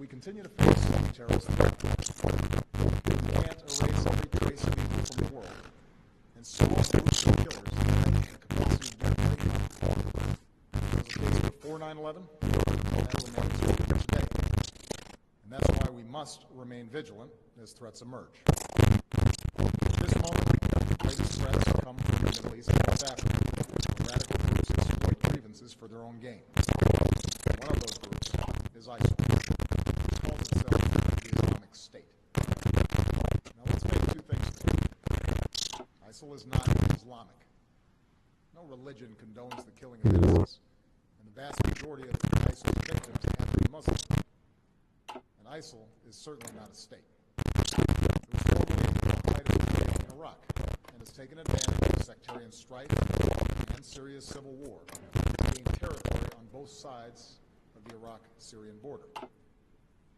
we continue to face terrorist attacks. We can't erase every trace of evil from the world, and small groups of killers have the capacity to bring great harm. As the case before 9/11, that remains true today. And that's why we must remain vigilant as threats emerge. At this moment, the greatest threats come from the Middle East and West Africa, where radical groups exploit grievances for their own gain. One of those groups is ISIL, which calls itself the Islamic State. Now let's make two things clear. ISIL is not Islamic. No religion condones the killing of innocents, and the vast majority of ISIL's victims happen to be Muslim. And ISIL is certainly not a state. It was formerly al-Qaeda in Iraq and has taken advantage of sectarian strife and Syria's civil war to gain territory on both sides of the Iraq-Syrian border.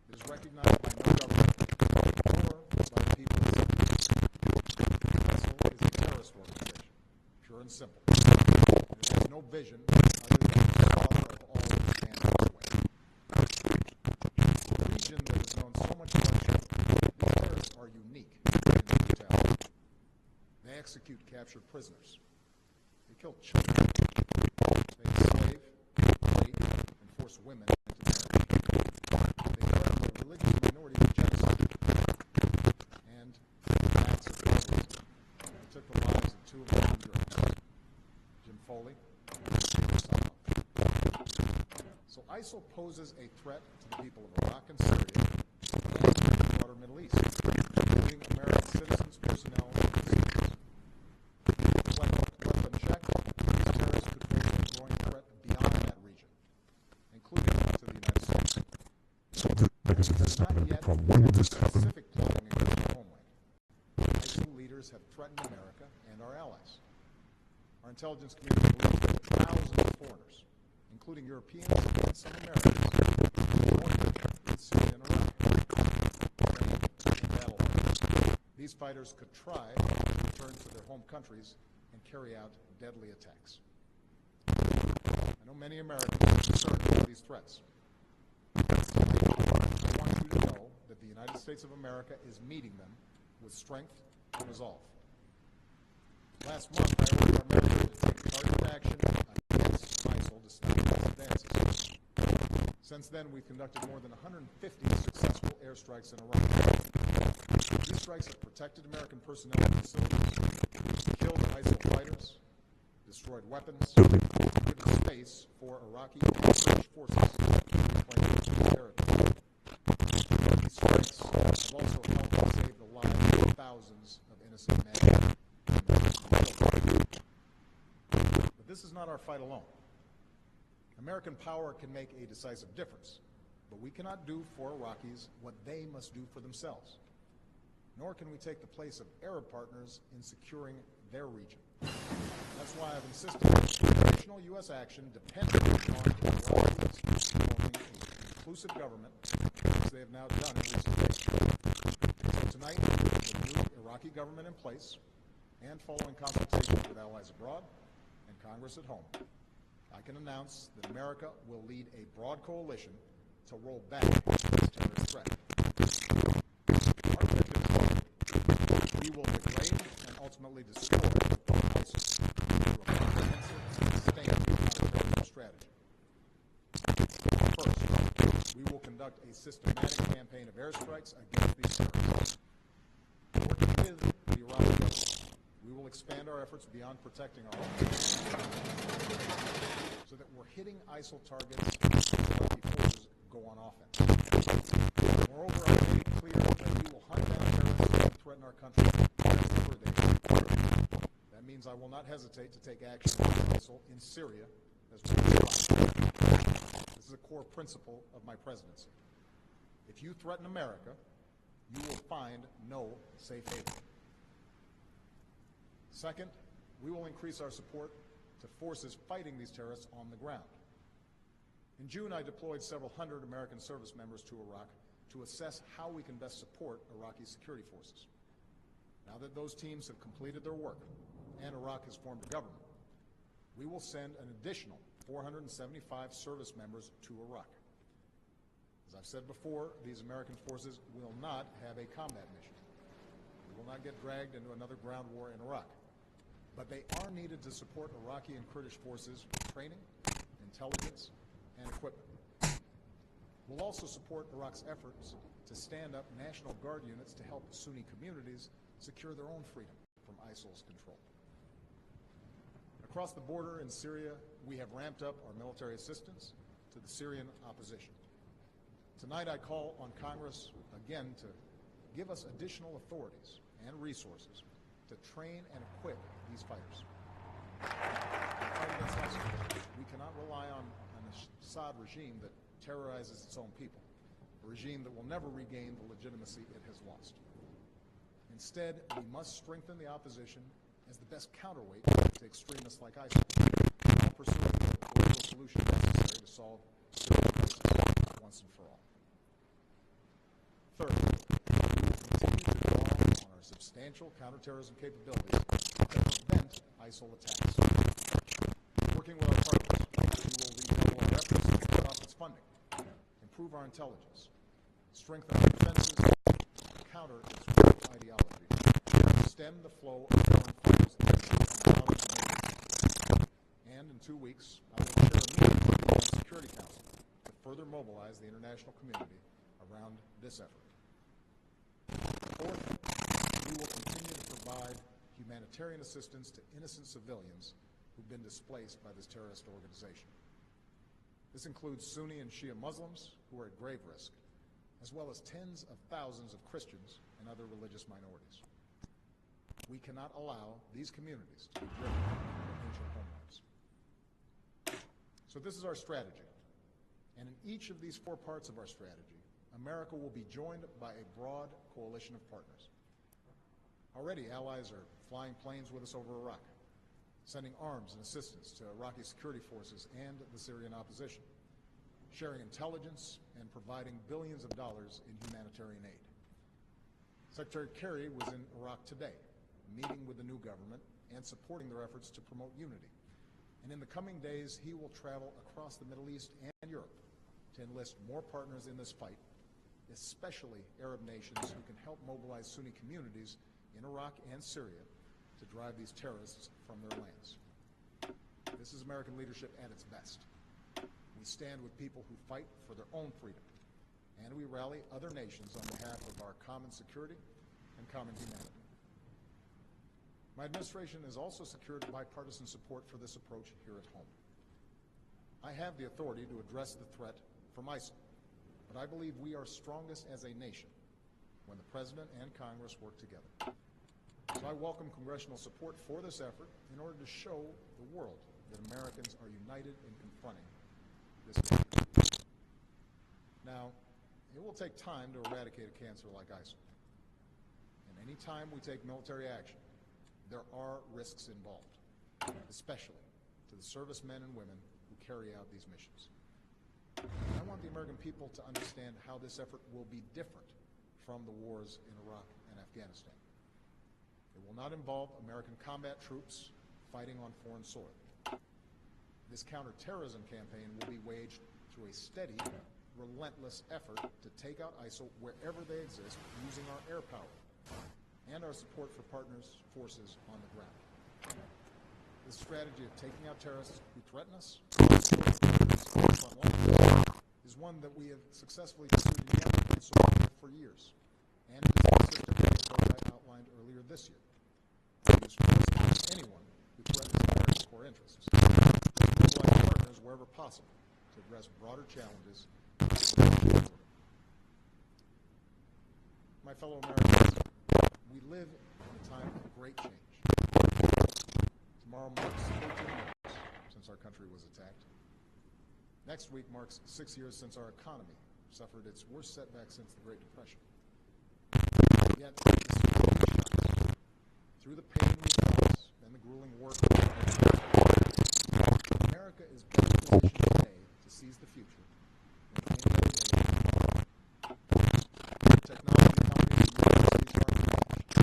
It is recognized by no government or by the people of Syria. ISIL is a terrorist organization, pure and simple. And it has no vision other than the father of all and way. A region that has known so much bloodshed, these terrorists are unique in their brutality. They execute captured prisoners. They kill children. They enslave, rape, and force women into marriage. They threaten the religious minority with genocide. And acts of terrorism. They took the lives of two of their own girls, Jim Foley and David Sumner. So ISIL poses a threat to the people of Iraq and Syria and the broader Middle East, including American citizens, personnel, and citizens. Left unchecked, these terrorists could face a growing threat beyond that region, including to the United States. Because if it's not going to be a problem, when will this happen? Specific planning in the homeland. ISIL leaders have threatened America and our allies. Our intelligence community believes that thousands of foreigners, including Europeans and some Americans, are joining in Syria and Iraq. These fighters could try to return to their home countries and carry out deadly attacks. I know many Americans are concerned about these threats. I want you to know that the United States of America is meeting them with strength and resolve. Last month, I urged our military to take targeted action against ISIL to stop its advances. Since then, we've conducted more than 150 successful airstrikes in Iraq. These strikes have protected American personnel and facilities, killed ISIL fighters, destroyed weapons, and given space for Iraqi and British forces to reclaim territory. These strikes have also helped save the lives of thousands of innocent men. But this is not our fight alone. American power can make a decisive difference, but we cannot do for Iraqis what they must do for themselves. Nor can we take the place of Arab partners in securing their region. That's why I've insisted that additional U.S. action dependent on Iraqis forming an inclusive government, as they have now done in recent days. So tonight, with the new Iraqi government in place, and following consultations with allies abroad and Congress at home, I can announce that America will lead a broad coalition to roll back this terrorist threat. Our objective is we will degrade and ultimately destroy ISIL through a comprehensive and sustained counterterrorism strategy. First, we will conduct a systematic campaign of airstrikes against these terrorists. Working with the Iraqi government, we will expand our efforts beyond protecting our own so that we're hitting ISIL targets as Iraqi forces go on offense. Moreover, I made it clear that we will hunt down terrorists who threaten our country wherever they are. That means I will not hesitate to take action against ISIL in Syria as well as Iraq. This is a core principle of my presidency. If you threaten America, you will find no safe haven. Second, we will increase our support to forces fighting these terrorists on the ground. In June, I deployed several hundred American service members to Iraq to assess how we can best support Iraqi security forces. Now that those teams have completed their work and Iraq has formed a government, we will send an additional 475 service members to Iraq. As As I've said before, these American forces will not have a combat mission. They will not get dragged into another ground war in Iraq. But they are needed to support Iraqi and Kurdish forces with training, intelligence, and equipment. We'll also support Iraq's efforts to stand up National Guard units to help Sunni communities secure their own freedom from ISIL's control. Across the border in Syria, we have ramped up our military assistance to the Syrian opposition. Tonight I call on Congress again to give us additional authorities and resources to train and equip these fighters. To fight against ISIL, we cannot rely on an Assad regime that terrorizes its own people, a regime that will never regain the legitimacy it has lost. Instead, we must strengthen the opposition as the best counterweight to extremists like ISIL, while pursuing the political solution necessary to solve Syrian crisis once and for all. Third, we will continue to draw on our substantial counterterrorism capabilities to prevent ISIL attacks. Working with our partners, we will redouble our efforts to cut off its funding, improve our intelligence, strengthen our defenses, counter its weak ideology, and stem the flow of foreign fighters and in 2 weeks, I will chair a meeting with the UN Security Council to further mobilize the international community around this effort. Fourth, we will continue to provide humanitarian assistance to innocent civilians who've been displaced by this terrorist organization. This includes Sunni and Shia Muslims who are at grave risk, as well as tens of thousands of Christians and other religious minorities. We cannot allow these communities to be driven from their ancient homelands. So this is our strategy. And in each of these 4 parts of our strategy, America will be joined by a broad coalition of partners. Already, allies are flying planes with us over Iraq, sending arms and assistance to Iraqi security forces and the Syrian opposition, sharing intelligence and providing billions of dollars in humanitarian aid. Secretary Kerry was in Iraq today, meeting with the new government and supporting their efforts to promote unity. And in the coming days, he will travel across the Middle East and Europe to enlist more partners in this fight, especially Arab nations who can help mobilize Sunni communities in Iraq and Syria to drive these terrorists from their lands. This is American leadership at its best. We stand with people who fight for their own freedom, and we rally other nations on behalf of our common security and common humanity. My administration has also secured bipartisan support for this approach here at home. I have the authority to address the threat from ISIL, but I believe we are strongest as a nation when the President and Congress work together. So I welcome congressional support for this effort in order to show the world that Americans are united in confronting this issue. Now, it will take time to eradicate a cancer like ISIL. And any time we take military action, there are risks involved, especially to the servicemen and women who carry out these missions. And I want the American people to understand how this effort will be different from the wars in Iraq and Afghanistan. It will not involve American combat troops fighting on foreign soil. This counterterrorism campaign will be waged through a steady, relentless effort to take out ISIL wherever they exist using our air power and our support for partners' forces on the ground. This strategy of taking out terrorists who threaten us is one that we have successfly pursued in Yemen and Somalia for years, and it is consistent with the approach I outlined earlier this year. We use force against anyone who threatens America's core interests, and mobilize partners wherever possible to address broader challenges. My fellow Americans, we live in a time of great change. Tomorrow marks 13 years since our country was attacked. Next week marks 6 years since our economy suffered its worst setback since the Great Depression. Yet, through the pain we face and the grueling work of America is better positioned today to seize the future than any other nation. Technology companies and universities are unmatched.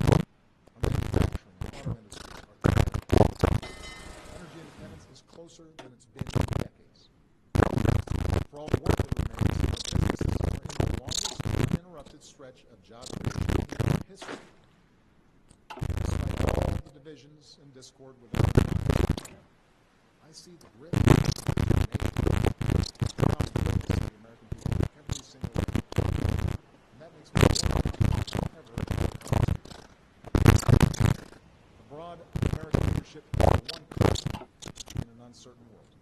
Our manufacturing and auto industries are thriving. Energy independence is closer than it's been in decades. For all the work that remains, our businesses are stretch of job creation in history. Despite all the divisions and discord within the country, I see the grit and the American people every single day. And that makes me more confident than ever in our Constitution. The broad American leadership is one person in an uncertain world.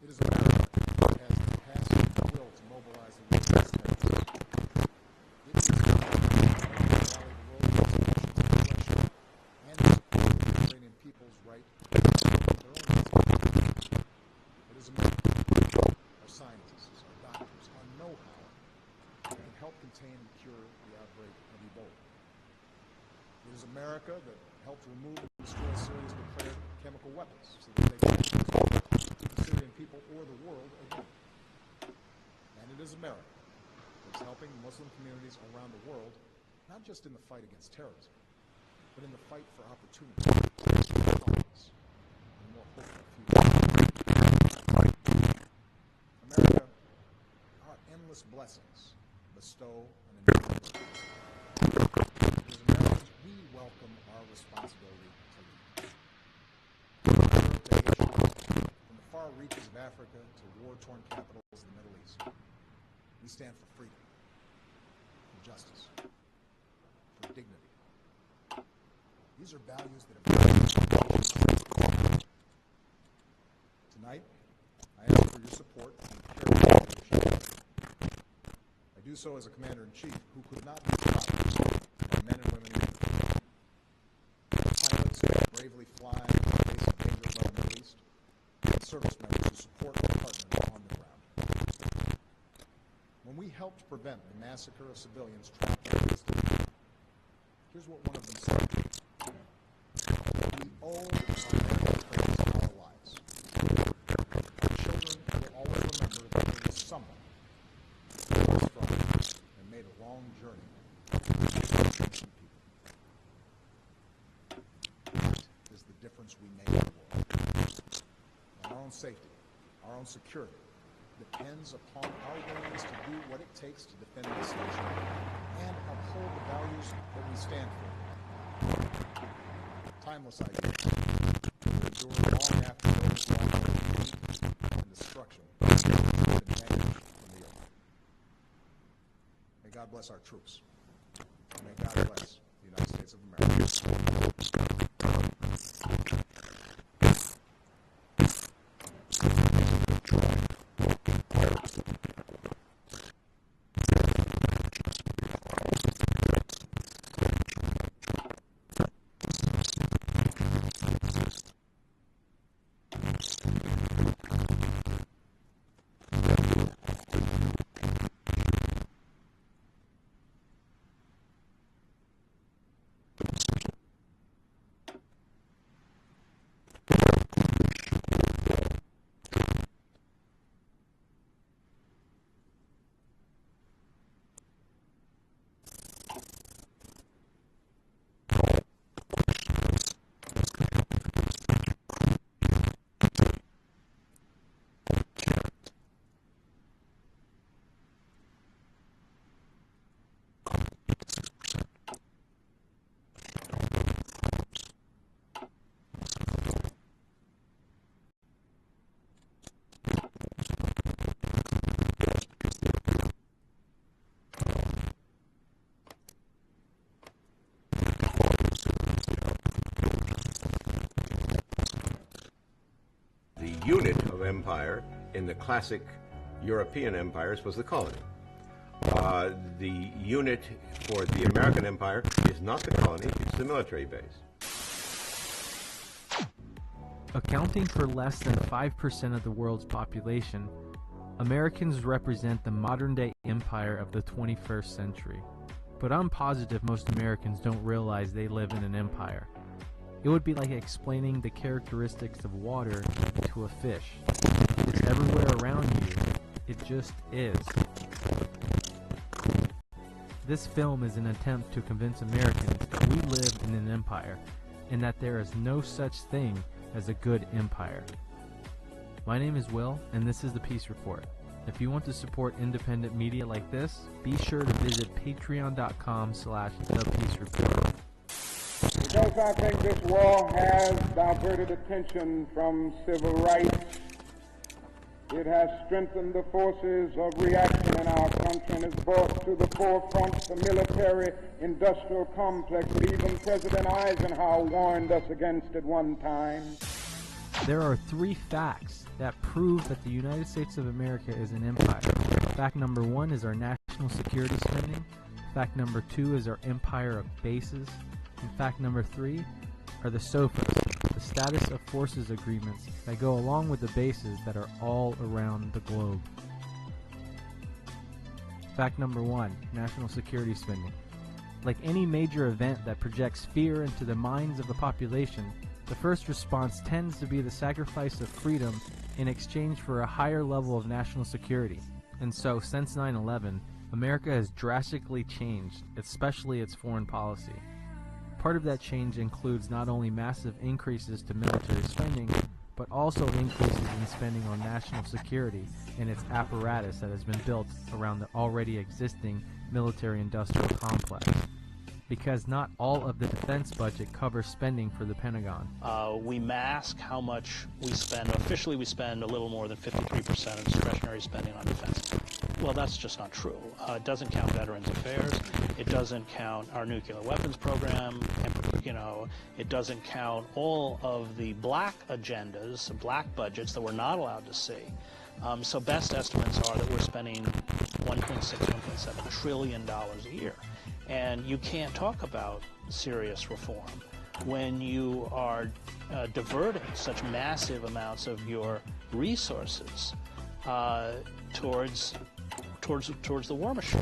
It is America that has the capacity and will to mobilize the world against terrorism. It is America that rally the world against elections and election and to support the Ukrainian people's right to their own destiny. It is America, our scientists, our doctors, our know-how that can help contain and cure the outbreak of Ebola. It is America that helped remove and destroy Syria's declared chemical weapons so that they can the Syrian people or the world again. And it is America that is helping Muslim communities around the world, not just in the fight against terrorism, but in the fight for opportunity, tolerance, and a more hopeful future. America, our endless blessings bestow an enormous burden. As Americans, we welcome our responsibility to lead. From the far reaches of Africa to war-torn capitals in the Middle East, we stand for freedom, for justice, for dignity. These are values that have Tonight, I ask for your support and careful leadership. I do so as a commander-in-chief who could not be stopped by men and women in uniform. Pilots who bravely fly in the face of dangers like the Middle East, and service members who support and partner on the ground. When we helped prevent the massacre of civilians trapped in Palestine, here's what one of them said. We owe our American friends our lives. Our children will always remember that there was someone who was strong and made a long journey to reach innocent people. That is the difference we make in the world. And our own safety, our own security, depends upon our willingness to do what it takes to defend this nation and uphold the values that we stand for. Timeless ideas that endure long after those long defeat and destruction have been vanished from the earth. May God bless our troops. And may God bless the United States of America. Unit of empire in the classic European empires was the colony. The unit for the American empire is not the colony, it's the military base. Accounting for less than 5% of the world's population, Americans represent the modern-day empire of the 21st century. But I'm positive most Americans don't realize they live in an empire. It would be like explaining the characteristics of water to a fish. It's everywhere around you. It just is. This film is an attempt to convince Americans that we live in an empire and that there is no such thing as a good empire. My name is Will, and this is the Peace Report. If you want to support independent media like this, be sure to visit patreon.com/thepeacereport. Because I think this war has diverted attention from civil rights, it has strengthened the forces of reaction in our country and has brought to the forefront the military-industrial complex that even President Eisenhower warned us against at one time. There are 3 facts that prove that the United States of America is an empire. Fact number 1 is our national security spending. Fact number 2 is our empire of bases. And fact number 3 are the SOFAs, the status of forces agreements that go along with the bases that are all around the globe. Fact number 1, national security spending. Like any major event that projects fear into the minds of the population, the first response tends to be the sacrifice of freedom in exchange for a higher level of national security. And so, since 9/11, America has drastically changed, especially its foreign policy. Part of that change includes not only massive increases to military spending, but also increases in spending on national security and its apparatus that has been built around the already existing military-industrial complex. Because not all of the defense budget covers spending for the Pentagon. We mask how much we spend. Officially, we spend a little more than 53% of discretionary spending on defense. Well, that's just not true. It doesn't count Veterans Affairs. It doesn't count our nuclear weapons program. And, it doesn't count all of the black agendas, black budgets that we're not allowed to see. So best estimates are that we're spending $1.6, $1.7 trillion a year. And you can't talk about serious reform when you are diverting such massive amounts of your resources towards the war machine.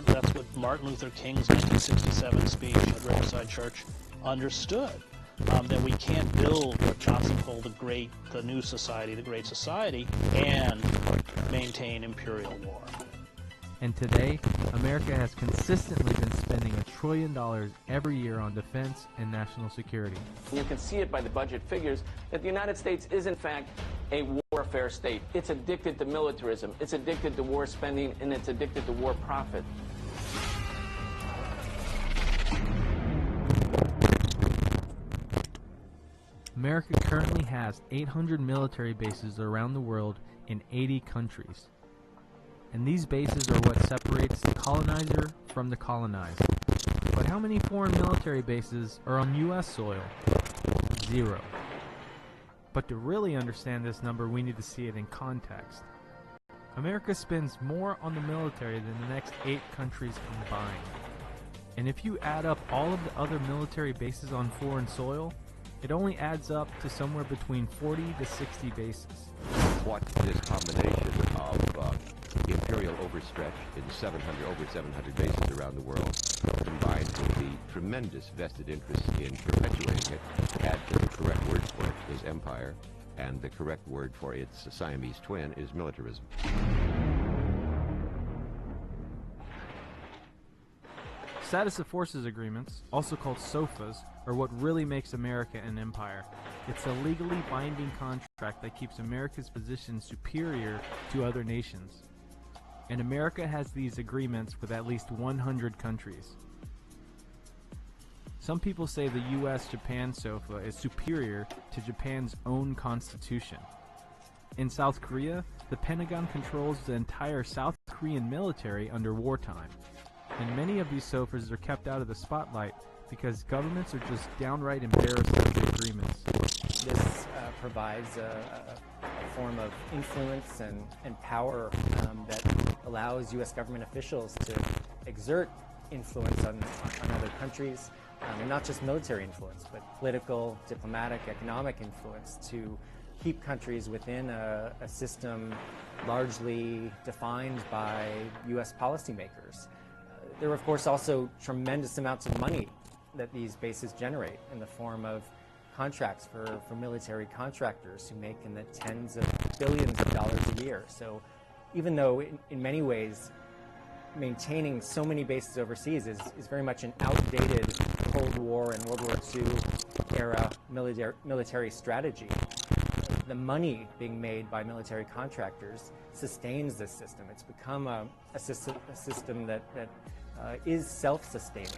That's what Martin Luther King's 1967 speech at Riverside Church understood. That we can't build what Johnson called the new society, the great society, and maintain imperial war. And today, America has consistently been spending $1 trillion every year on defense and national security. You can see it by the budget figures that the United States is, in fact, a warfare state. It's addicted to militarism, it's addicted to war spending, and it's addicted to war profit. America currently has 800 military bases around the world in 80 countries. And these bases are what separates the colonizer from the colonized. But how many foreign military bases are on U.S. soil? 0. But to really understand this number, we need to see it in context. America spends more on the military than the next 8 countries combined. And if you add up all of the other military bases on foreign soil, it only adds up to somewhere between 40 to 60 bases. What this combination of imperial overstretch in over 700 bases around the world, combined with the tremendous vested interest in perpetuating it, and the correct word for it is empire, and the correct word for its Siamese twin is militarism. Status of Forces Agreements, also called SOFAs, are what really makes America an empire. It's a legally binding contract that keeps America's position superior to other nations. And America has these agreements with at least 100 countries. Some people say the US-Japan SOFA is superior to Japan's own constitution. In South Korea, the Pentagon controls the entire South Korean military under wartime. And many of these SOFAs are kept out of the spotlight because governments are just downright embarrassed of the agreements. This provides a form of influence and power that allows U.S. government officials to exert influence on other countries, and not just military influence, but political, diplomatic, economic influence to keep countries within a system largely defined by U.S. policymakers. There are, of course, also tremendous amounts of money that these bases generate in the form of contracts for military contractors who make in the tens of billions of dollars a year. So even though in many ways maintaining so many bases overseas is very much an outdated Cold War and World War II era military strategy, the money being made by military contractors sustains this system. It's become a system that is self-sustaining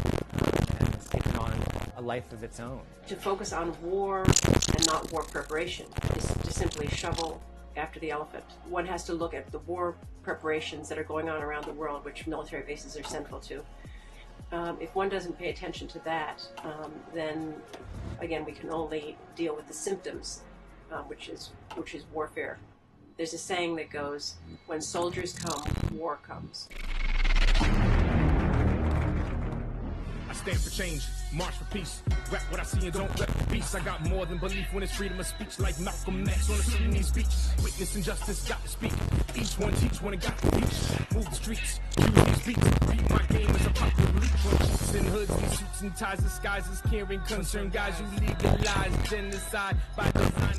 and has taken on a life of its own. To focus on war and not war preparation is to simply shovel after the elephant. One has to look at the war preparations that are going on around the world, which military bases are central to. If one doesn't pay attention to that, then again we can only deal with the symptoms, which is warfare. There's a saying that goes, "When soldiers come, war comes." I stand for change, march for peace. Rap what I see and don't rap the beast. I got more than belief when it's freedom of speech, like Malcolm X on a Sudanese beach. Witness injustice, got to speak. Each one teach when it got to reach. Move the streets, use these beats. Beat my game as a popular leak. When cheeks and hoods and suits and ties, disguises, caring concern guys who legalize genocide by design.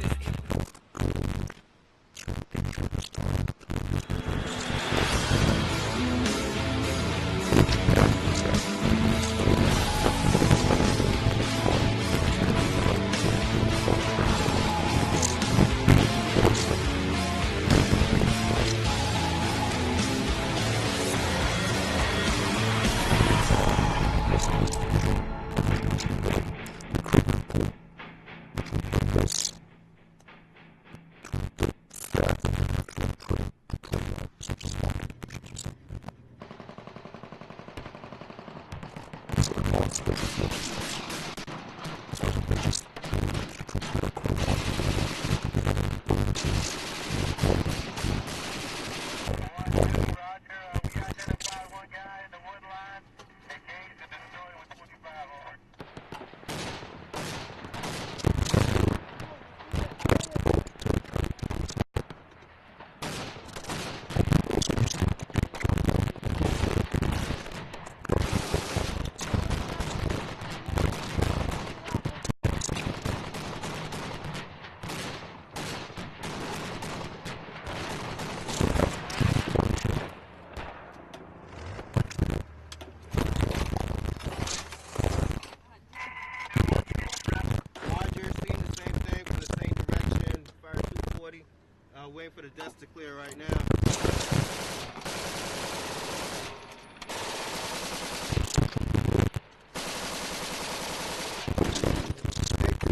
Waiting for the dust to clear right now.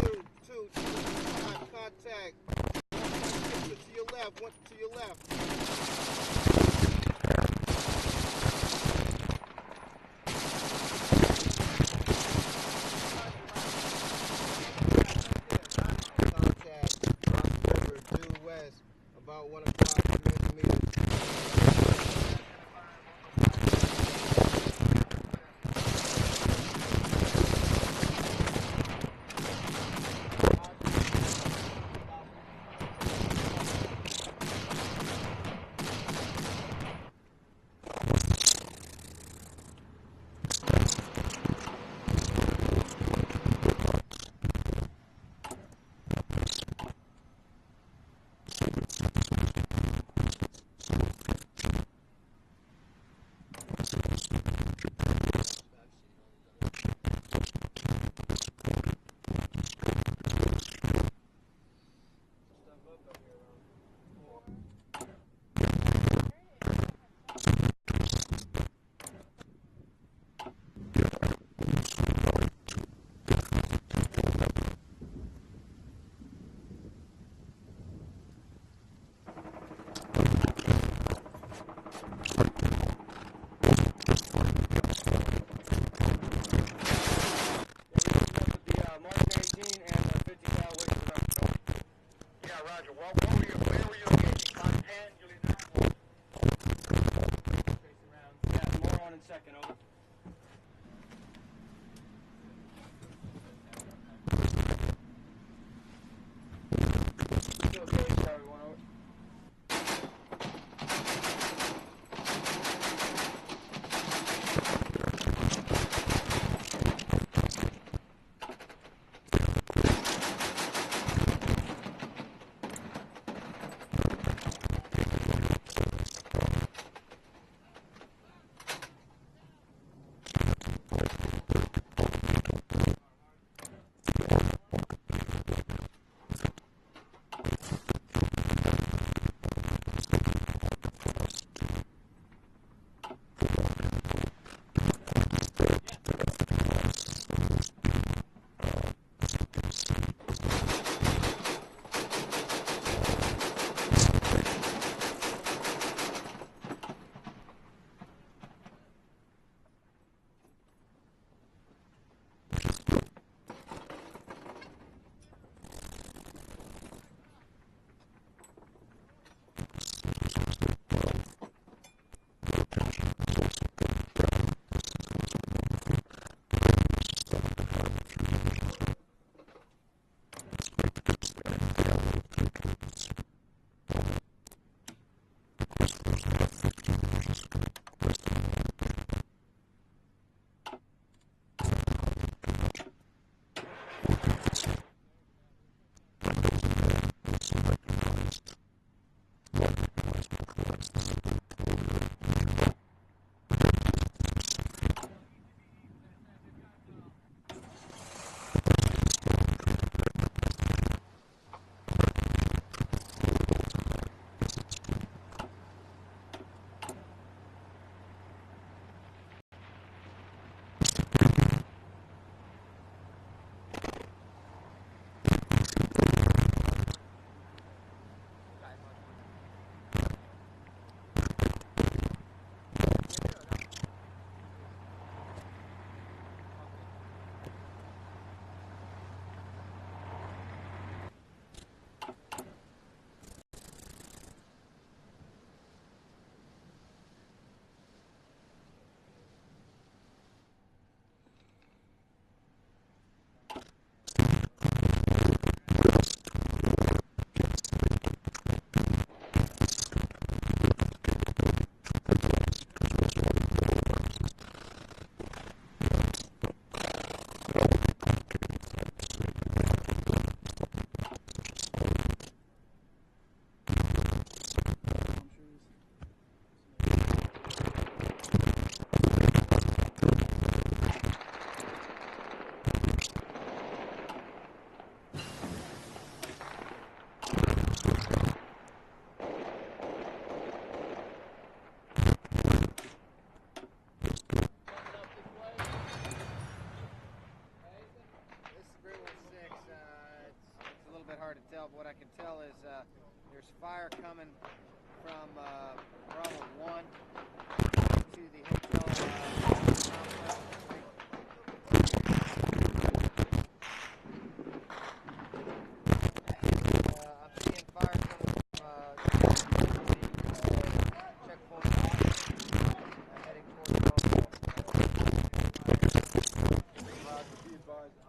Hey, two, contact. To your left, one to your left. About 1 o'clock, there's fire coming from Bravo 1 to the hotel complex. I'm seeing fire coming from checkpoint heading towards Cornflakes. Be advised,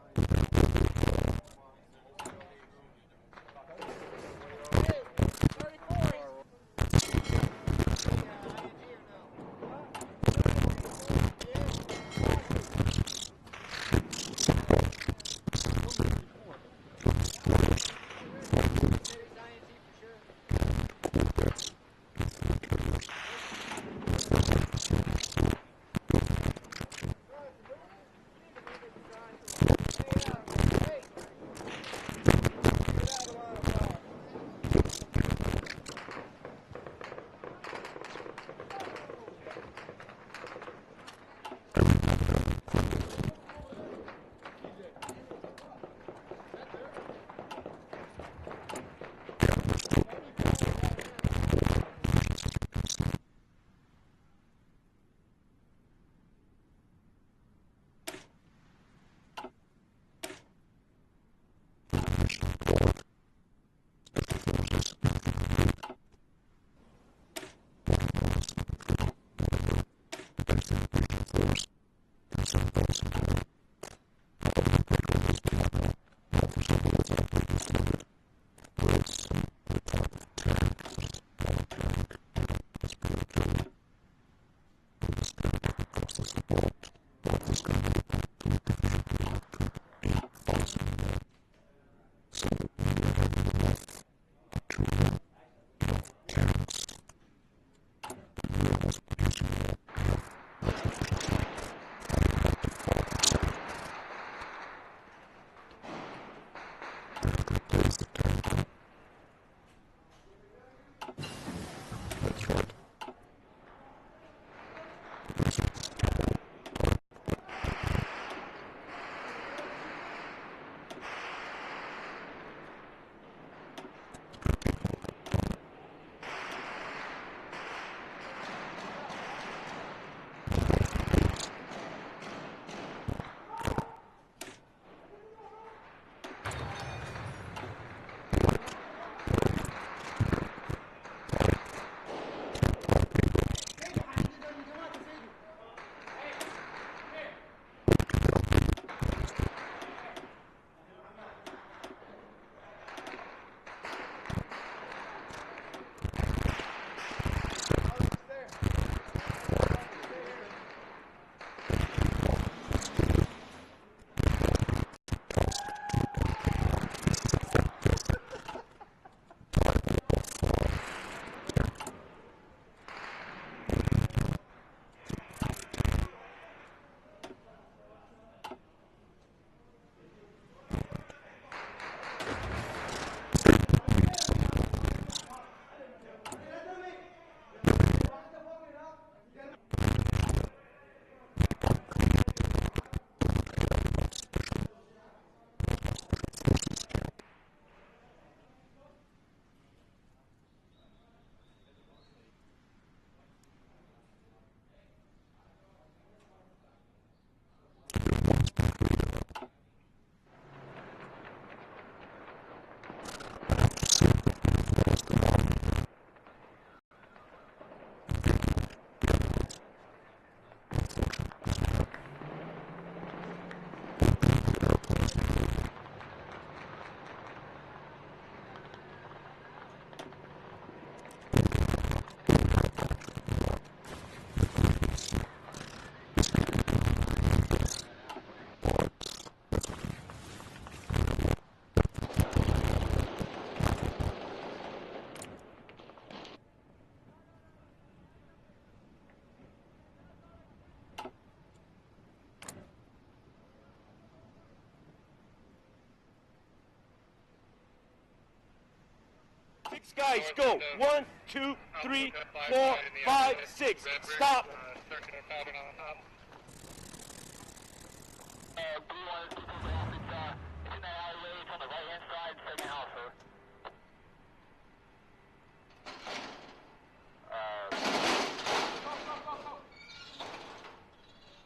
Six guys, go. 1, 2, 3, 4, 5, 6. Stop.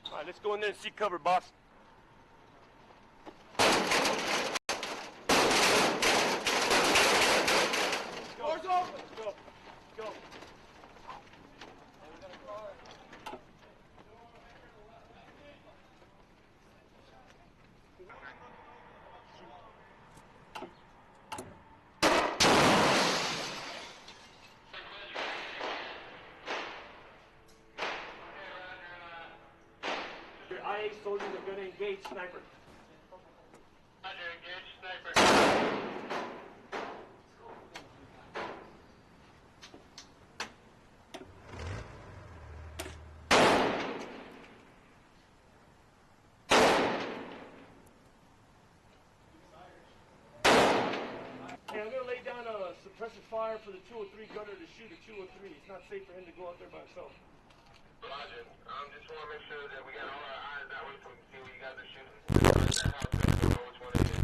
All right, let's go in there and seek cover, boss. Doors open. Let's go. Let's go. Your IA soldiers are going to engage sniper. Roger, engage sniper. Hey, I'm going to lay down a suppressive fire for the 203 gunner to shoot at 203. It's not safe for him to go out there by himself. Roger. Just want to make sure that we got all our eyes that way so we can see where you guys are shooting. That house, we don't know which one it is.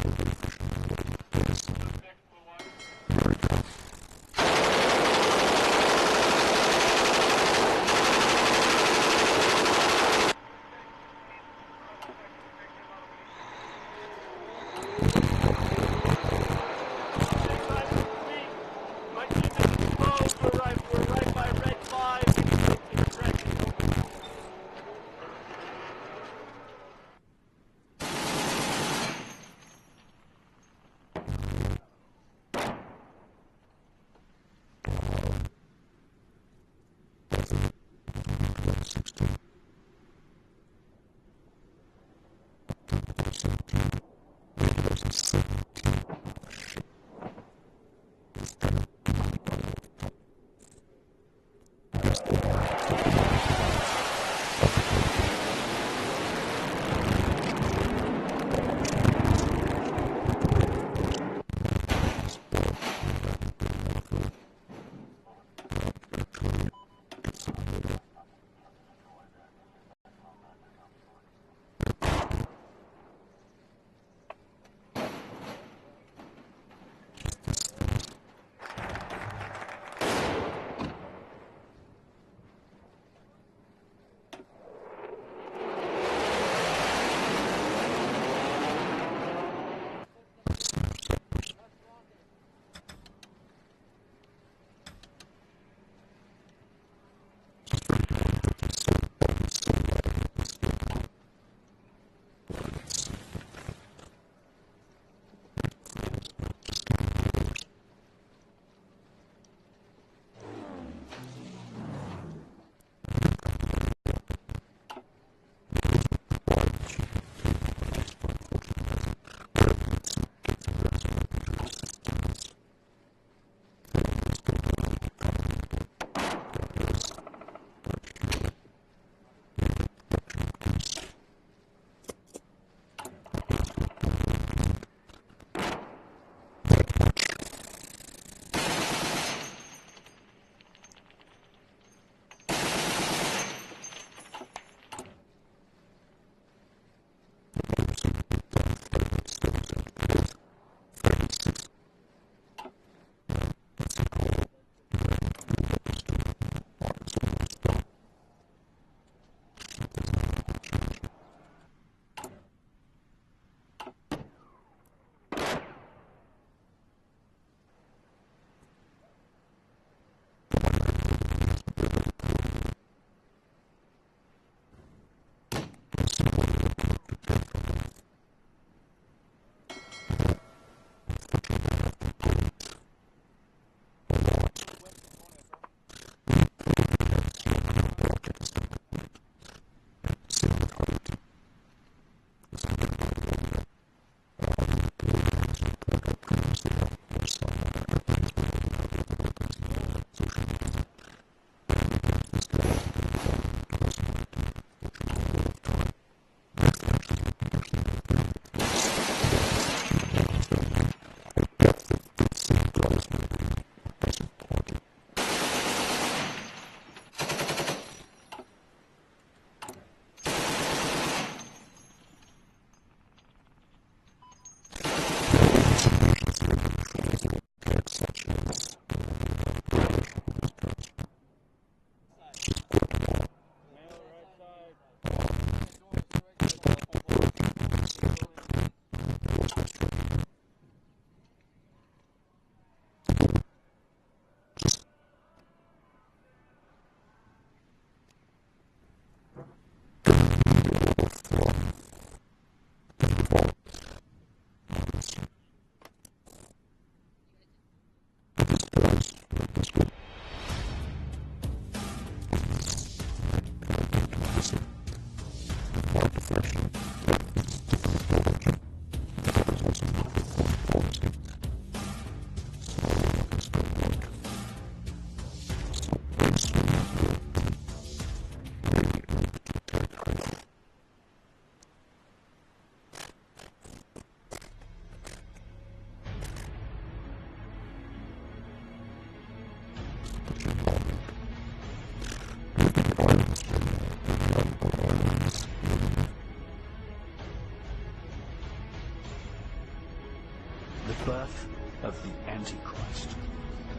The birth of the Antichrist,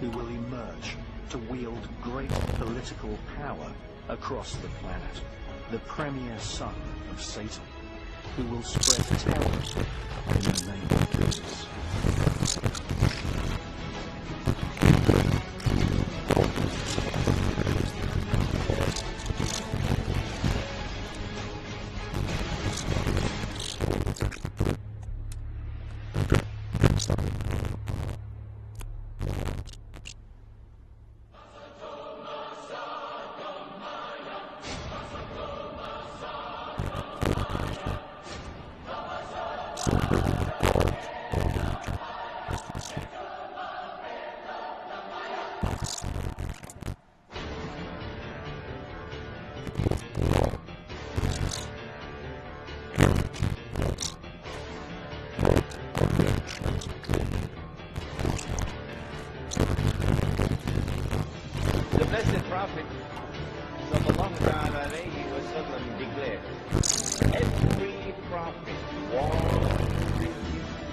who will emerge to wield great political power across the planet. The premier son of Satan, who will spread terror in the name of Jesus. The blessed prophet, sallallahu alayhi wa sallam, declared, every prophet warns his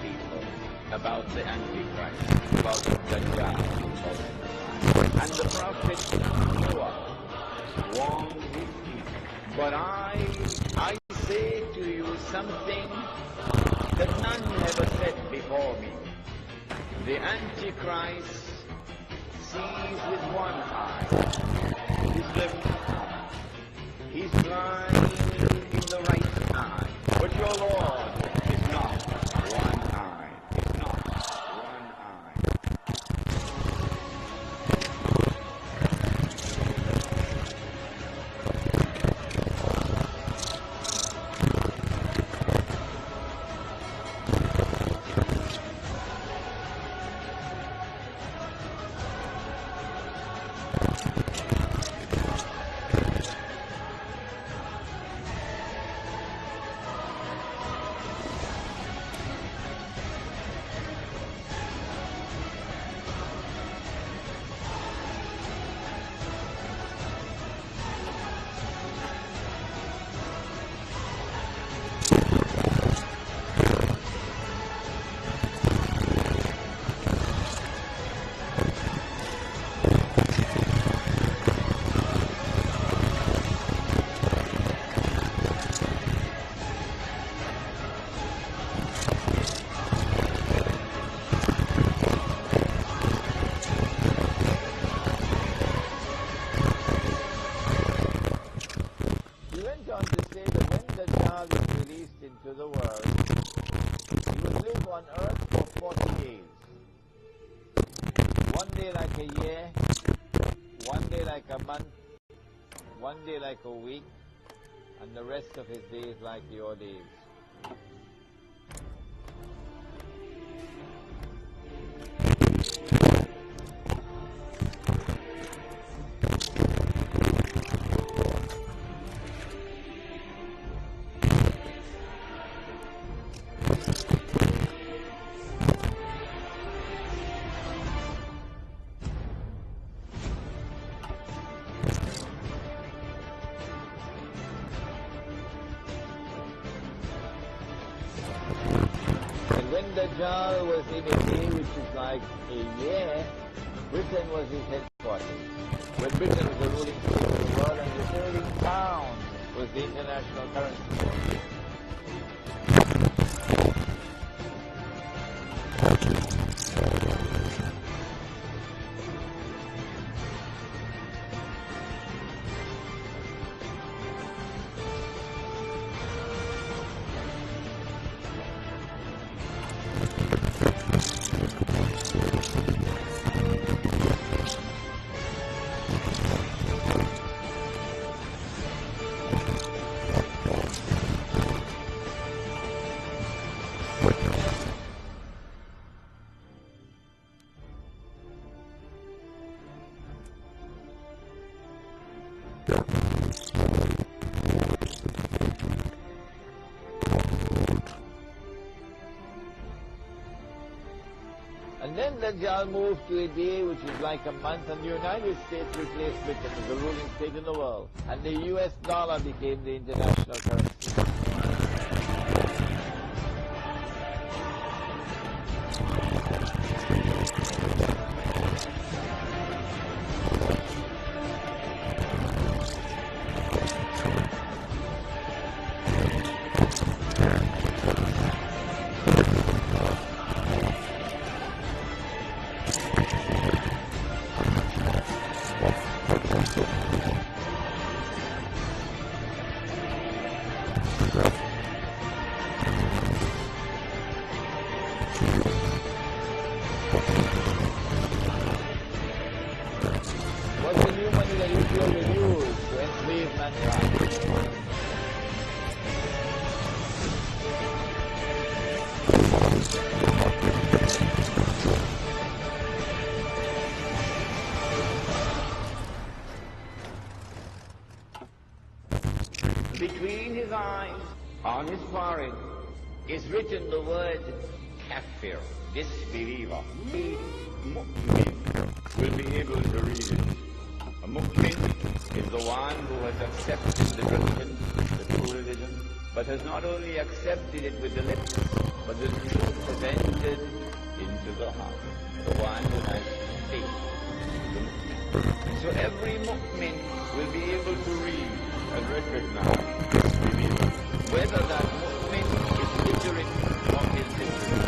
people about the Antichrist, about the Dajjal, and the prophet Noah warned his people. But I say to you something that none ever said before me. The Antichrist sees with one eye, his left eye. He's blind in the right eye. But your Lord is not one eye. Is not one eye. To the world. He would live on earth for 40 days. One day like a year, one day like a month, one day like a week, and the rest of his days like your days. Dajjal was in a day which is like a year. Britain was his headquarters. When Britain was the ruling state of the world, and the sterling pound was the international currency. And then Dajjal moved to a day which is like a month, and the United States replaced Britain as the ruling state in the world. And the US dollar became the international currency. What's the new money that Israel will use to enslave mankind? Between his eyes, on his forehead, is written the word kafir, disbeliever. The mu'min will be able to read it. A mu'min is the one who has accepted the religion, the true religion, but has not only accepted it with the lips, but the truth has entered into the heart. The one who has faith. The mu'min. So every mu'min will be able to read and recognize this believer, whether that mu'min is literate or illiterate.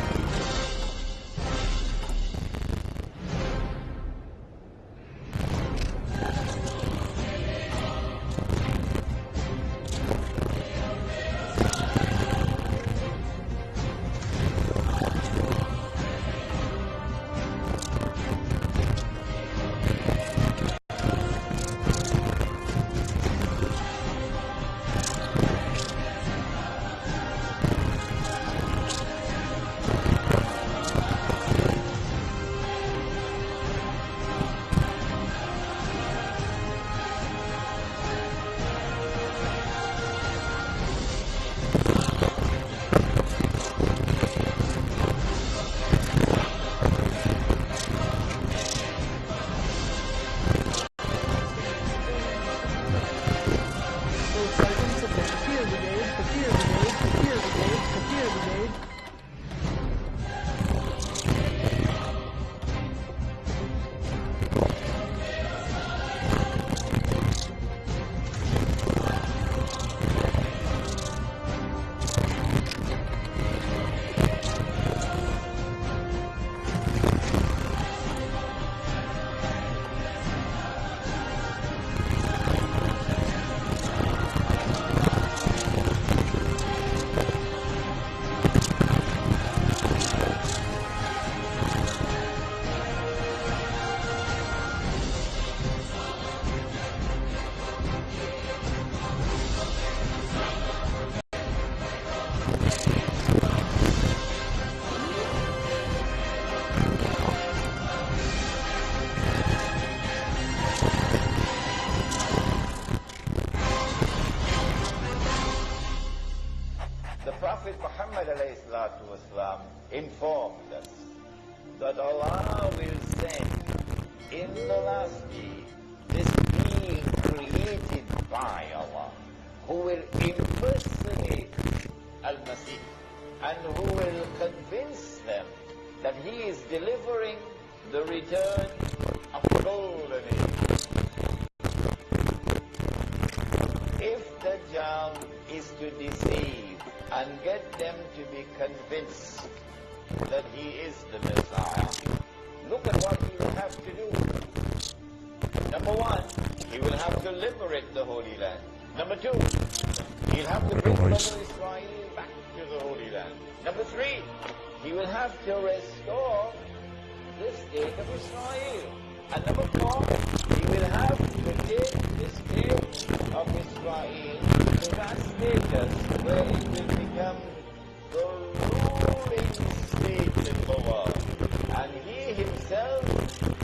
Informed us that Allah will send in the last day this being created by Allah, who will impersonate Al-Masih and who will convince them that he is delivering the return of the golden age. If Dajjal is to deceive and get them to be convinced that he is the Messiah, look at what he will have to do. Number one, he will have to liberate the Holy Land. Number two, he'll have to bring Banu Israel back to the Holy Land. Number three, he will have to restore the state of Israel. And number four, he will have to take the state of Israel to that status where it will become the ruling state in the world. And he himself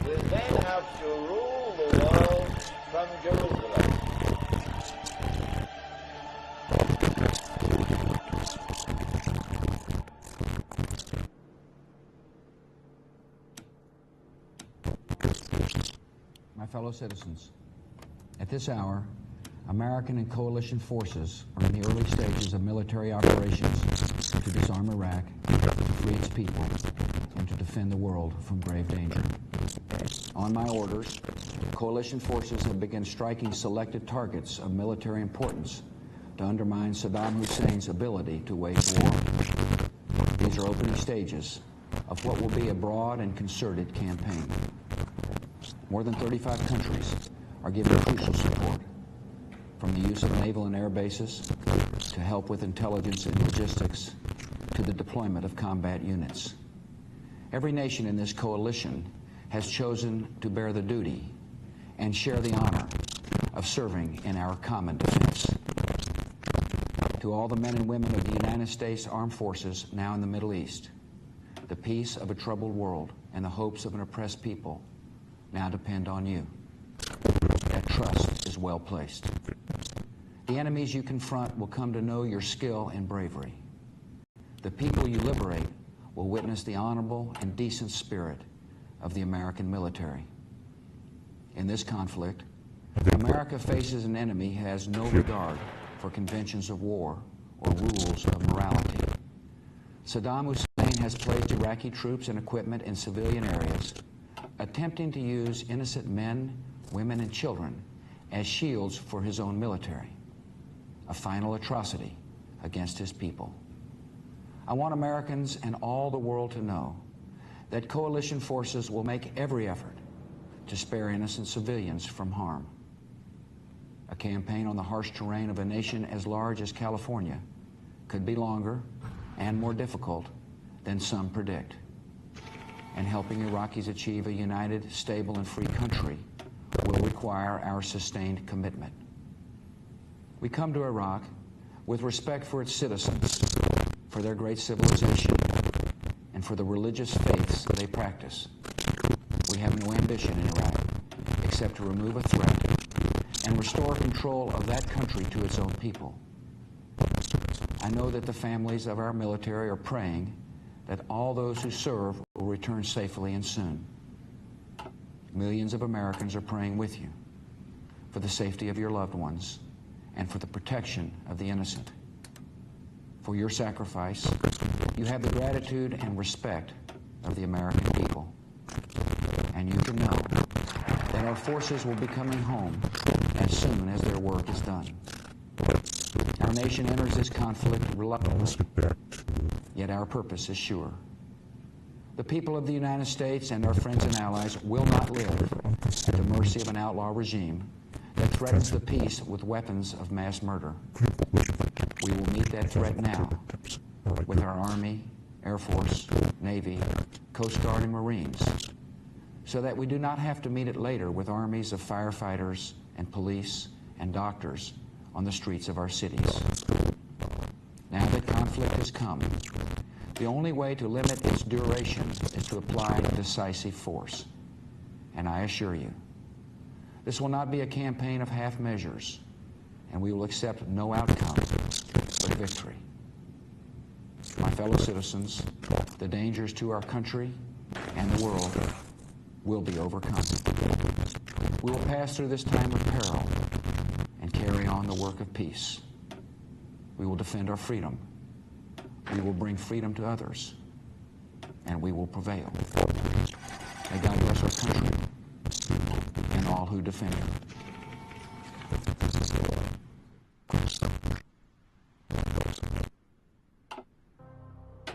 will then have to rule the world from Jerusalem. fellow citizens, at this hour, American and coalition forces are in the early stages of military operations to disarm Iraq, to free its people, and to defend the world from grave danger. On my orders, coalition forces have begun striking selected targets of military importance to undermine Saddam Hussein's ability to wage war. These are opening stages of what will be a broad and concerted campaign. More than 35 countries are giving crucial support, from the use of naval and air bases to help with intelligence and logistics to the deployment of combat units. Every nation in this coalition has chosen to bear the duty and share the honor of serving in our common defense. To all the men and women of the United States Armed Forces now in the Middle East, the peace of a troubled world and the hopes of an oppressed people now depend on you. That trust is well placed. The enemies you confront will come to know your skill and bravery. The people you liberate will witness the honorable and decent spirit of the American military. In this conflict, America faces an enemy who has no regard for conventions of war or rules of morality. Saddam Hussein has placed Iraqi troops and equipment in civilian areas, attempting to use innocent men, women, and children as shields for his own military, a final atrocity against his people. I want Americans and all the world to know that coalition forces will make every effort to spare innocent civilians from harm. A campaign on the harsh terrain of a nation as large as California could be longer and more difficult than some predict. And helping Iraqis achieve a united, stable, and free country will require our sustained commitment. We come to Iraq with respect for its citizens, for their great civilization, and for the religious faiths they practice. We have no ambition in Iraq except to remove a threat and restore control of that country to its own people. I know that the families of our military are praying that all those who serve will return safely and soon. Millions of Americans are praying with you for the safety of your loved ones and for the protection of the innocent. For your sacrifice, you have the gratitude and respect of the American people. And you can know that our forces will be coming home as soon as their work is done. Our nation enters this conflict reluctantly, yet our purpose is sure. The people of the United States and our friends and allies will not live at the mercy of an outlaw regime that threatens the peace with weapons of mass murder. We will meet that threat now with our Army, Air Force, Navy, Coast Guard, and Marines, so that we do not have to meet it later with armies of firefighters and police and doctors on the streets of our cities. Now that conflict has come, the only way to limit its duration is to apply decisive force. And I assure you, this will not be a campaign of half measures, and we will accept no outcome but victory. My fellow citizens, the dangers to our country and the world will be overcome. We will pass through this time of peril and carry on the work of peace. We will defend our freedom. We will bring freedom to others, and we will prevail. May God bless our country and all who defend it.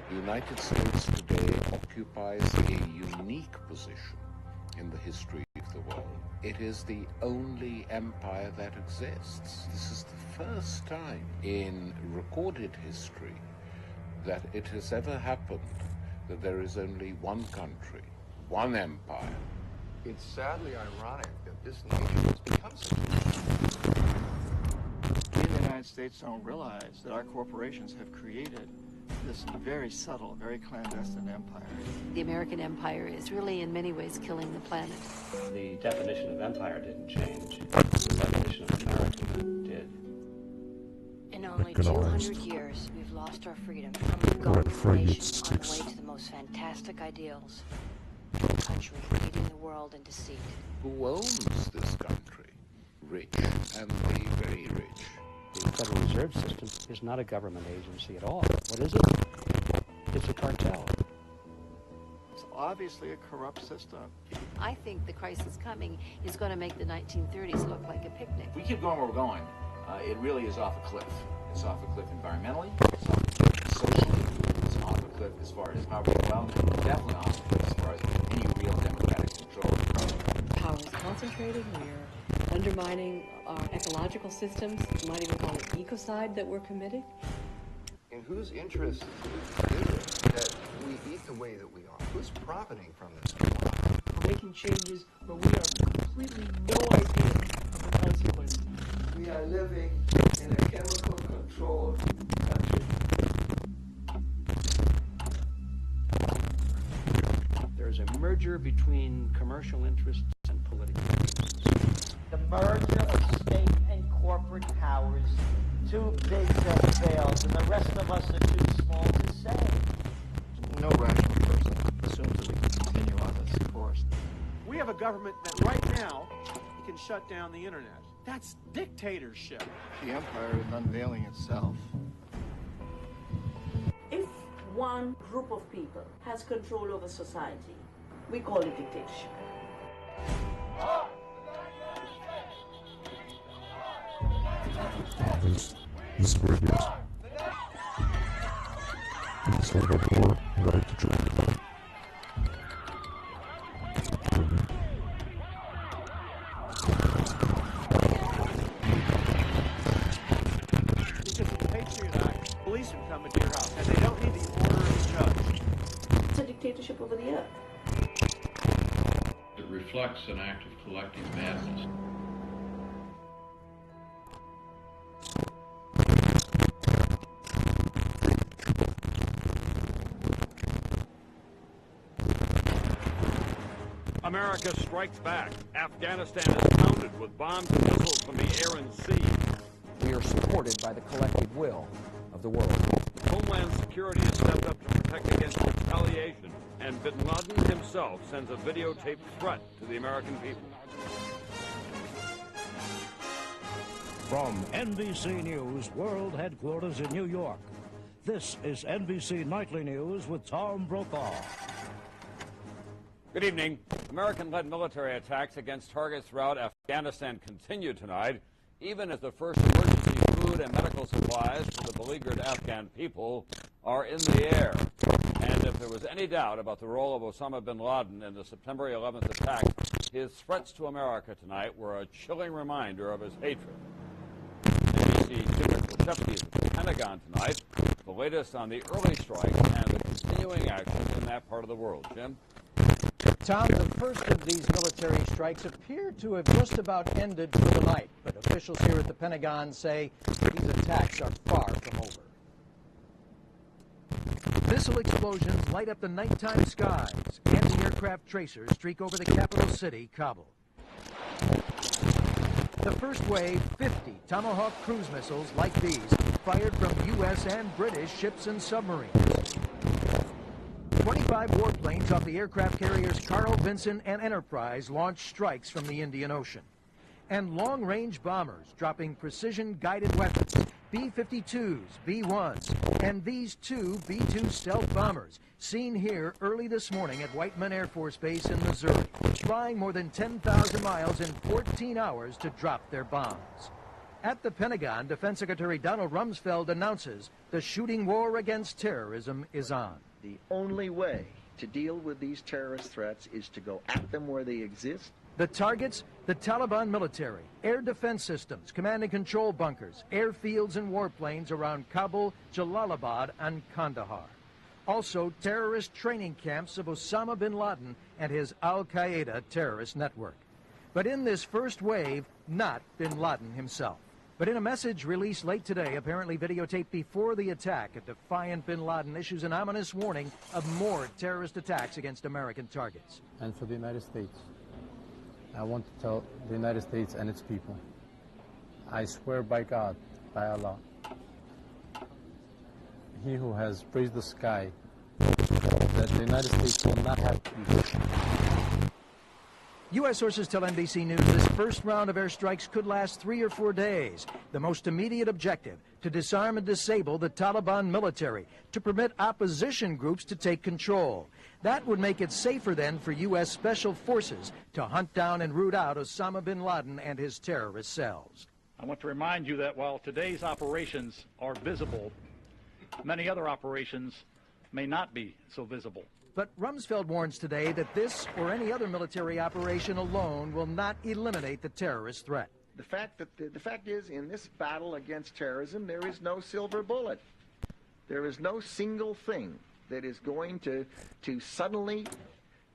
The United States today occupies a unique position in the history of the world. It is the only empire that exists. This is the first time in recorded history that it has ever happened that there is only one country, one empire. It's sadly ironic that this nation has become such a... We in the United States don't realize that our corporations have created this very subtle, very clandestine empire. The American empire is really in many ways killing the planet. The definition of empire didn't change. The definition of American did. In only 200 years, we've lost our freedom. We've gone from a nation on the way to the most fantastic ideals. A country century, leading the world in deceit. Who owns this country? Rich and the very rich. The Federal Reserve System is not a government agency at all. What is it? It's a cartel. It's obviously a corrupt system. I think the crisis coming is going to make the 1930s look like a picnic. If we keep going where we're going, it really is off a cliff. It's off a cliff environmentally, it's off a cliff socially, it's off a cliff as far as poverty and wealth, and it's definitely off a cliff as far as any real democratic control. Power is concentrated. We're undermining our ecological systems. You might even call it ecocide that we're committing. In whose interest is it that we eat the way that we are? Who's profiting from this? We're making changes, but we have completely no idea of the consequences. We are living in a chemical-controlled country. There's a merger between commercial interests and political interests. The merger of state and corporate powers, too big to fail, and the rest of us are too small to save. No rational person assumes that we can continue on this course. We have a government that right now can shut down the internet. That's dictatorship. The empire is unveiling itself. If one group of people has control over society, we call it dictatorship. This is where it is. It's like a door right to join the fight. Because of the Patriot Act, police can come into your house, and they don't need the order of the judge. It's a dictatorship over the earth. It reflects an act of collective madness. America strikes back. Afghanistan is pounded with bombs and missiles from the air and sea. We are supported by the collective will of the world. Homeland Security has stepped up to protect against retaliation, and bin Laden himself sends a videotaped threat to the American people. From NBC News World Headquarters in New York, this is NBC Nightly News with Tom Brokaw. Good evening. American-led military attacks against targets throughout Afghanistan continue tonight, even as the first emergency food and medical supplies to the beleaguered Afghan people are in the air. And if there was any doubt about the role of Osama bin Laden in the September 11th attack, his threats to America tonight were a chilling reminder of his hatred. NBC Jim Kulchevsky is at the Pentagon tonight, the latest on the early strikes and the continuing actions in that part of the world. Jim? Tom, the first of these military strikes appear to have just about ended for the night, but officials here at the Pentagon say these attacks are far from over. Missile explosions light up the nighttime skies. Anti-aircraft tracers streak over the capital city, Kabul. The first wave, 50 Tomahawk cruise missiles like these, fired from U.S. and British ships and submarines. 25 warplanes off the aircraft carriers Carl Vinson and Enterprise launched strikes from the Indian Ocean. And long-range bombers dropping precision-guided weapons, B-52s, B-1s, and these two B-2 stealth bombers, seen here early this morning at Whiteman Air Force Base in Missouri, flying more than 10,000 miles in 14 hours to drop their bombs. At the Pentagon, Defense Secretary Donald Rumsfeld announces the shooting war against terrorism is on. The only way to deal with these terrorist threats is to go at them where they exist. The targets, the Taliban military, air defense systems, command and control bunkers, airfields and warplanes around Kabul, Jalalabad, and Kandahar. Also, terrorist training camps of Osama bin Laden and his al-Qaeda terrorist network. But in this first wave, not bin Laden himself. But in a message released late today, apparently videotaped before the attack, a defiant bin Laden issues an ominous warning of more terrorist attacks against American targets. And for the United States, I want to tell the United States and its people, I swear by God, by Allah, He who has praised the sky, that the United States will not have peace. U.S. sources tell NBC News this first round of airstrikes could last 3 or 4 days. The most immediate objective, to disarm and disable the Taliban military, to permit opposition groups to take control. That would make it safer then for U.S. special forces to hunt down and root out Osama bin Laden and his terrorist cells. I want to remind you that while today's operations are visible, many other operations may not be so visible. But Rumsfeld warns today that this or any other military operation alone will not eliminate the terrorist threat. The fact is, in this battle against terrorism, there is no silver bullet. There is no single thing that is going to suddenly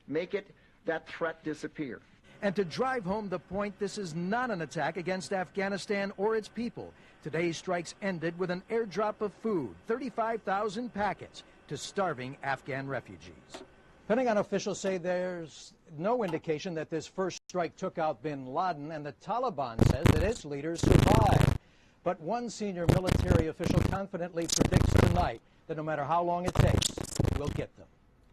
make that threat disappear. And to drive home the point, this is not an attack against Afghanistan or its people. Today's strikes ended with an airdrop of food, 35,000 packets, to starving Afghan refugees. Pentagon officials say there's no indication that this first strike took out bin Laden, and the Taliban says that its leaders survived. But one senior military official confidently predicts tonight that no matter how long it takes, we'll get them.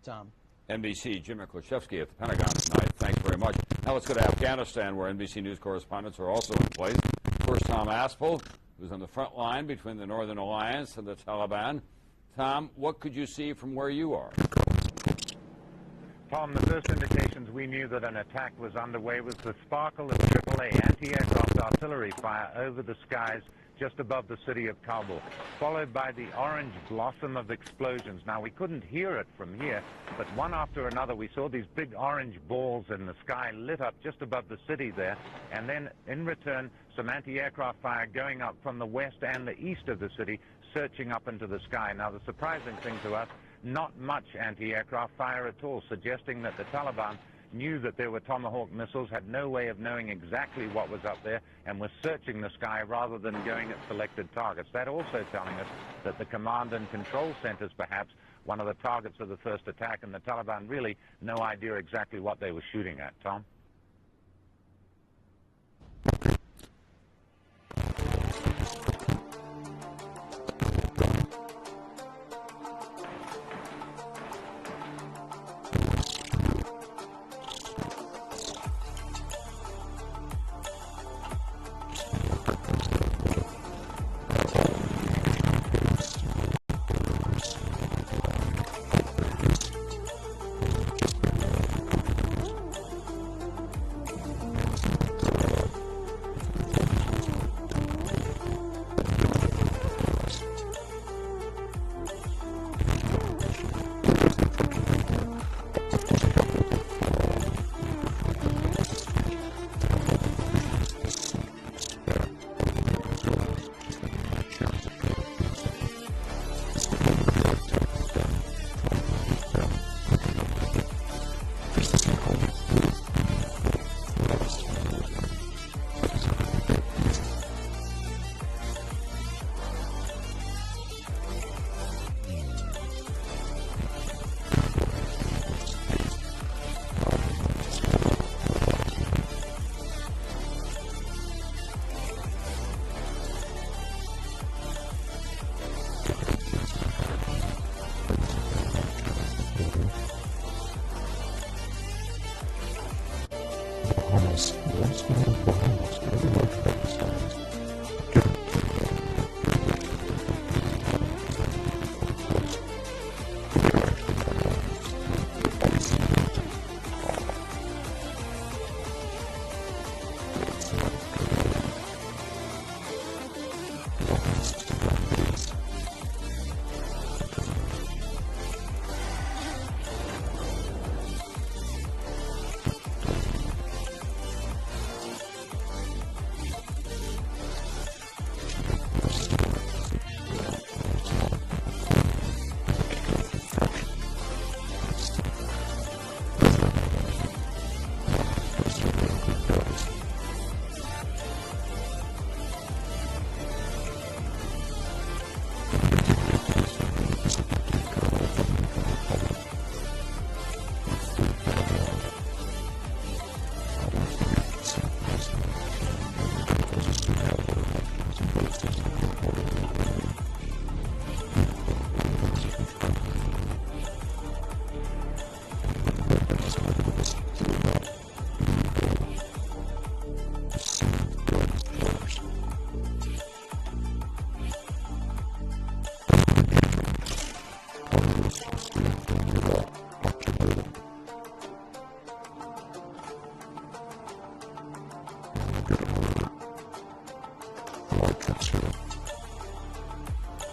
Tom. NBC, Jim Miklaszewski at the Pentagon tonight. Thanks very much. Now let's go to Afghanistan, where NBC News correspondents are also in place. First, Tom Aspel, who's on the front line between the Northern Alliance and the Taliban. Tom, what could you see from where you are? Tom, the first indications we knew that an attack was underway was the sparkle of AAA anti-aircraft artillery fire over the skies just above the city of Kabul, followed by the orange blossom of explosions. Now, we couldn't hear it from here, but one after another we saw these big orange balls in the sky lit up just above the city there, and then in return some anti-aircraft fire going up from the west and the east of the city, searching up into the sky. Now, the surprising thing to us, not much anti-aircraft fire at all, suggesting that the Taliban knew that there were Tomahawk missiles, had no way of knowing exactly what was up there, and was searching the sky rather than going at selected targets. That also telling us that the command and control centers, perhaps, one of the targets of the first attack, and the Taliban really no idea exactly what they were shooting at. Tom?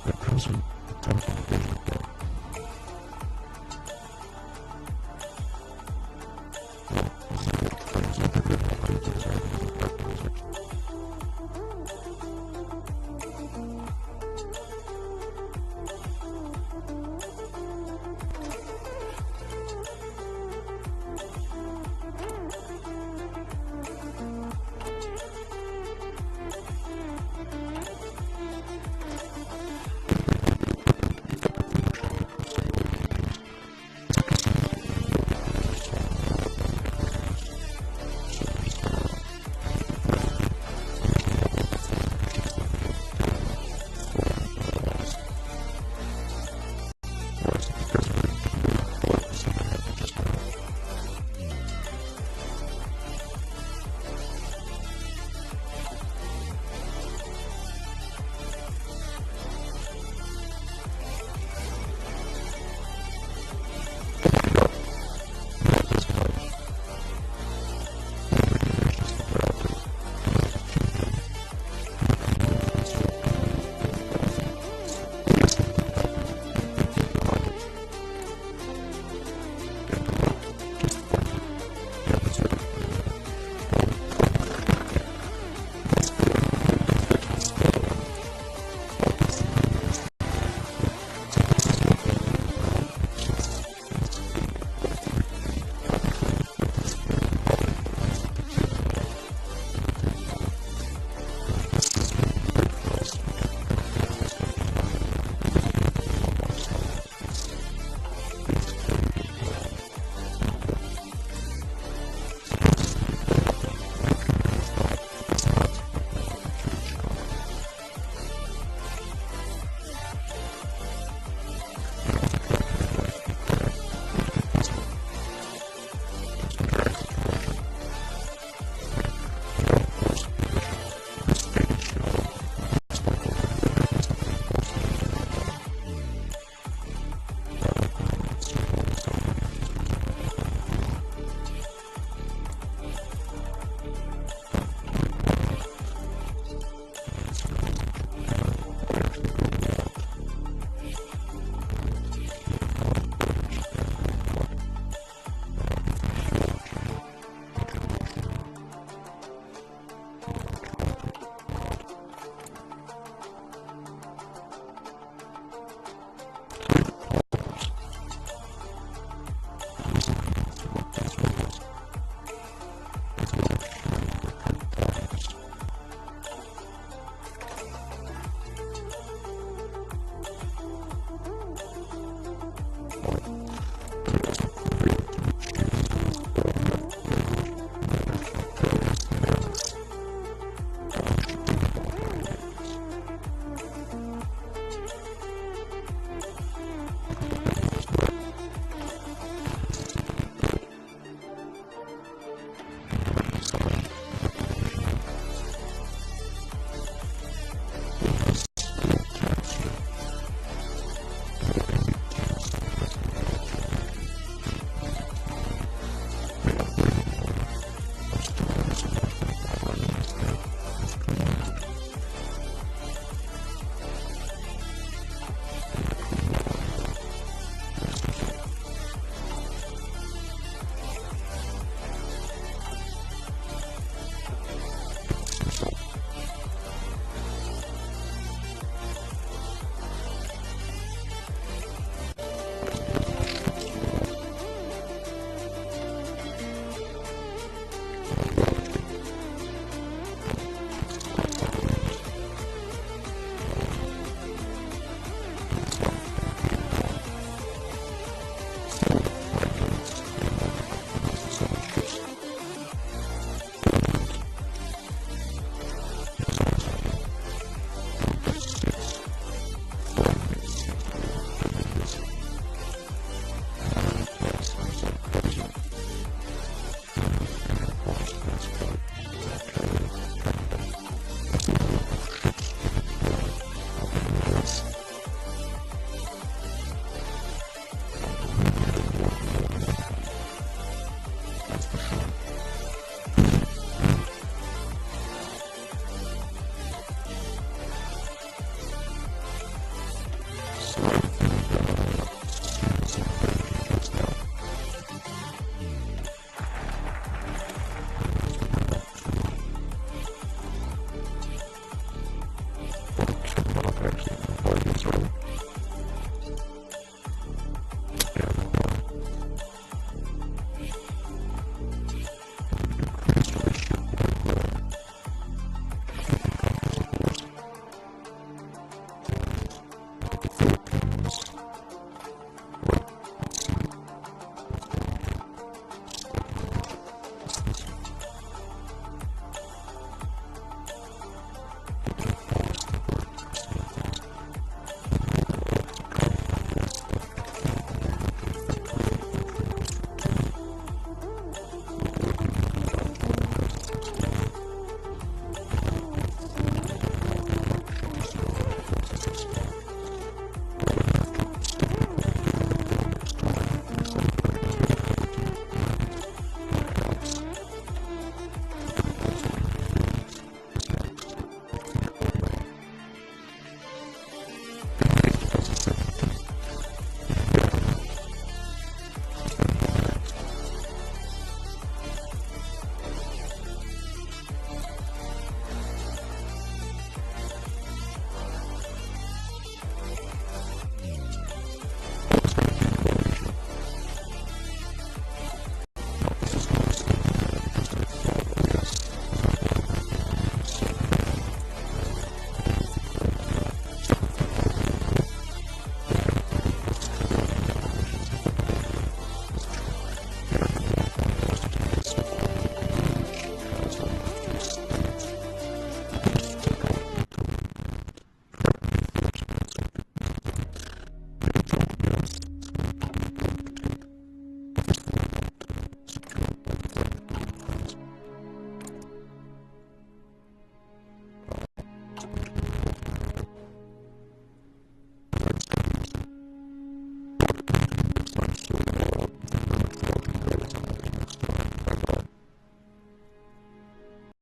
The president attempted